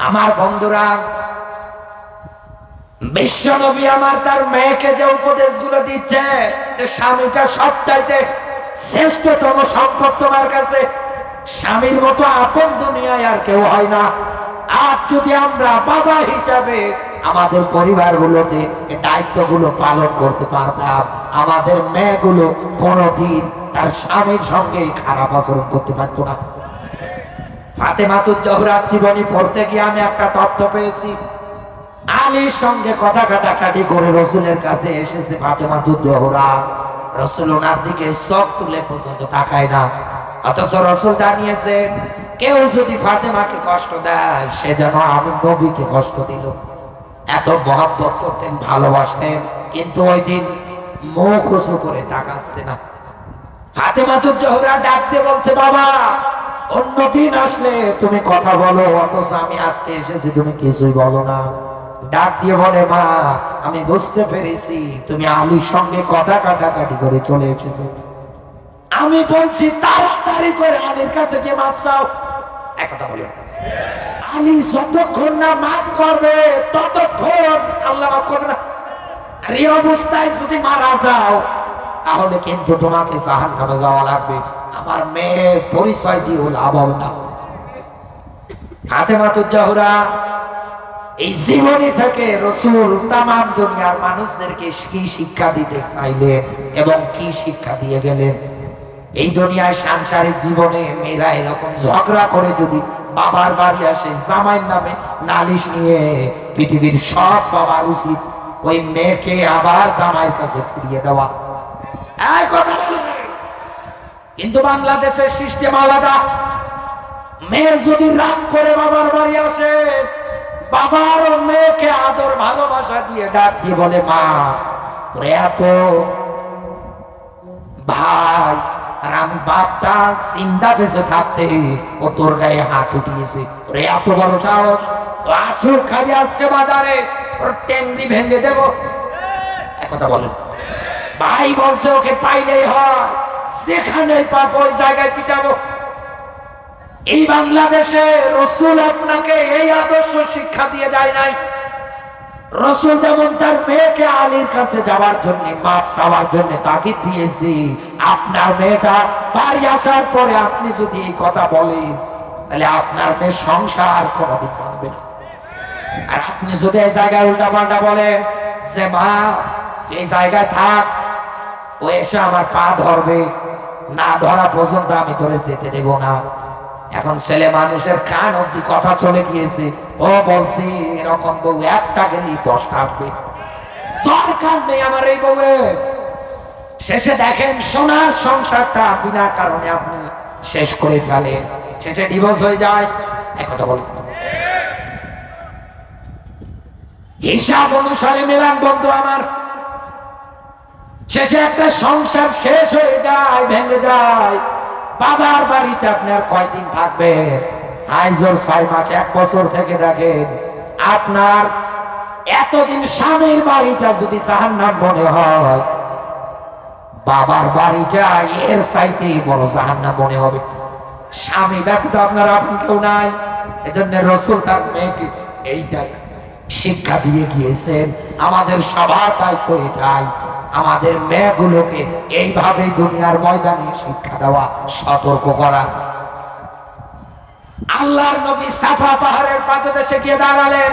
আমার বন্ধুরা, বিশ্ব নবী আমার তার মেয়েকে যে উপদেশগুলো দিচ্ছে, স্বামীটা সবচাইতে শ্রেষ্ঠতম সম্পদ তোমার কাছে। স্বামীর মতো আপন দুনিয়ায় আর কেউ হয় না। আজ যদি আমরা বাবা হিসাবে আমাদের পরিবারগুলোতে এই দায়িত্বগুলো পালন করতে পারতাম, আমাদের মেয়েগুলো কোনোদিন তার স্বামীর সঙ্গে খারাপ আচরণ করতে পারতো না। ফাতেমাতুজ জোহরার জীবনী পড়তে গিয়ে আমি একটা তথ্য পেয়েছি। আলীর সঙ্গে কথা কাটাকাটি করে রসুলের কাছে এসেছে ফাতেমাতুজ জোহরা। রসুল ওনার দিকে চোখ তুলে পর্যন্ত তাকায় না, অথচ রসুল জানিয়েছেন কেউ যদি ফাতেমাকে কষ্ট দেয় সে যেন আমি নবীকে কষ্ট দিল। এত মহব্বত করতেন, ভালোবাসতেন, কিন্তু ওই দিন মুখ উঁচু করে তাকাচ্ছে না। ফাতেমাতুজ জোহরা ডাক দিয়ে বলছে, বাবা অন্যদিন আসলে তুমি কথা বলো, অথচ আমি আজকে এসেছি তুমি কিছুই বলো না। ডাক দিয়ে বলে, মা আমি বুঝতে পেরেছি তুমি আলীর সঙ্গে কথা কাটাকাটি করে চলে এসেছো। আমি বলছি তাড়াতাড়ি করে আলীর কাছে গিয়ে মাপ চাও। এক কথা বলি, আলী যতক্ষণ না মাপ করবে ততক্ষণ আল্লাহ মাপ করবে না। আর এই অবস্থায় যদি মারা যাও তাহলে কিন্তু তোমাকে জাহান্নামে যাওয়া লাগবে। আমার মেয়ের পরিচয় দিয়ে লাভ হবে না। ফাতেমাতুজ জোহরা এই জীবনী থেকে রসুল তামাম দুনিয়ার মানুষদেরকে কি শিক্ষা দিতে চাইলেন এবং কি শিক্ষা দিয়ে গেলেন। এই দুনিয়ায় সাংসারিক জীবনে মেয়েরা এরকম ঝগড়া করে যদি বাবার বাড়ি আসে জামাইয়ের নামে নালিশ নিয়ে, পৃথিবীর সব বাবার উচিত ওই মেয়েকে আবার জামাইয়ের কাছে ফিরিয়ে দেওয়া। এই কথা বলো, কিন্তু বাংলাদেশের সিস্টেম আলাদা। মেয়ে যদি রাগ করে বাবার বাড়ি আসে, বাবার ও মেয়েকে আদর ভালোবাসা দিয়ে ডাক দিয়ে বলে, মা তোর এত ভাই আর আমি বাপটা চিন্তা বেঁচে থাকতে ও তোর গায়ে হাত উঠিয়েছে, ওরে এত বড় সাহস, ও আসুক খালি আজকে বাজারে, ওর টেঙ্গি ভেঙে দেব। একথা বলেন। ভাই বলছে ওকে পাইলেই হয়, যেখানে পাবো ওই জায়গায় পিটাবো। এই বাংলাদেশে রসুল আপনাকে এই আদর্শ শিক্ষা দিয়ে যায় নাই। রসুল যেমন তার মেয়েকে আলীর কাছে যাওয়ার জন্য মাপ চাওয়ার জন্য তাকে দিয়েছি, আপনার মেয়েটা বাড়ি আসার পরে আপনি যদি এই কথা বলেন তাহলে আপনার মেয়ে সংসার কোনোদিন মানবে না। আর আপনি যদি এই জায়গায় উল্টা পাল্টা বলেন যে মা তুই এই জায়গায় থাক, ও এসে আমার পা ধরবে, না ধরা পর্যন্ত আমি তোরে যেতে দেব না। এখন ছেলে মানুষের কান অব্দি কথা চলে গিয়েছে, ও বলছি এরকম বউ একটা গেলি 10টা আসবে, দরকার নেই আমার এই বউয়ের। শেষে দেখেন সোনার সংসারটা বিনা কারণে আপনি শেষ করে ফেলেন, শেষে ডিভোর্স হয়ে যায়। একথা বলেন। হিসাব অনুসারে মেলান বন্ধু আমার, শেষে একটা সংসার শেষ হয়ে যায়, ভেঙে যায়। বাবার বাড়িতে আপনি আর কয়দিন থাকবেন? হাইজোর 6 মাস 1 বছর থেকে দেখেন, আপনার এতদিন স্বামীর বাড়িটা যদি জাহান্নাম মনে হয়, বাবার বাড়িটা এর চাইতেই বড় জাহান্নাম মনে হবে। স্বামী ব্যতীত আপনার আপন কেউ নাই। এজন্য রসুল তার মেয়েকে এইটাই শিক্ষা দিয়ে গিয়েছেন। আমাদের সবার দায়িত্ব এটাই, আমাদের মেয়েগুলোকে এইভাবে দুনিয়ার ময়দানে শিক্ষা দেওয়া, সতর্ক করা। আল্লাহর নবী সাফা পাহাড়ের পাদদেশে গিয়ে দাঁড়ালেন।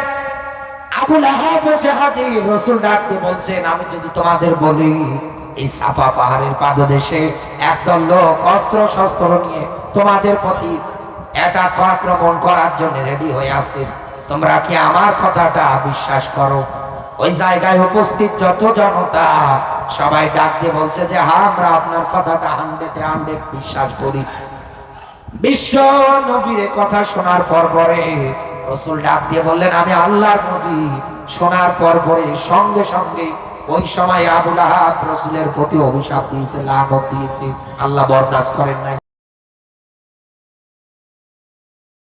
আবু লাহাব এসে হাজির। রসুল ডাক দিয়ে বলছেন, আমি যদি তোমাদের বলি এই সাফা পাহাড়ের পাদদেশে একদল লোক অস্ত্র শস্ত্র নিয়ে তোমাদের প্রতি অ্যাটাক আক্রমণ করার জন্য রেডি হয়ে আছে, তোমরা কি আমার কথাটা বিশ্বাস করো? ওই জায়গায় উপস্থিত যত জনতা সবাই ডাক দিয়ে বলছে যে হ্যাঁ, আমরা আপনার কথাটা 100% বিশ্বাস করি। বিশ্ব নবীর কথা শোনার পরে রসুল ডাক দিয়ে বললেন, আমি আল্লাহর নবী। শোনার পরে সঙ্গে সঙ্গে ওই সময় আবু লাহাব রসুলের প্রতি অভিশাপ দিয়েছে, লানত দিয়েছে। আল্লাহ বরদাস্ত করেন নাই।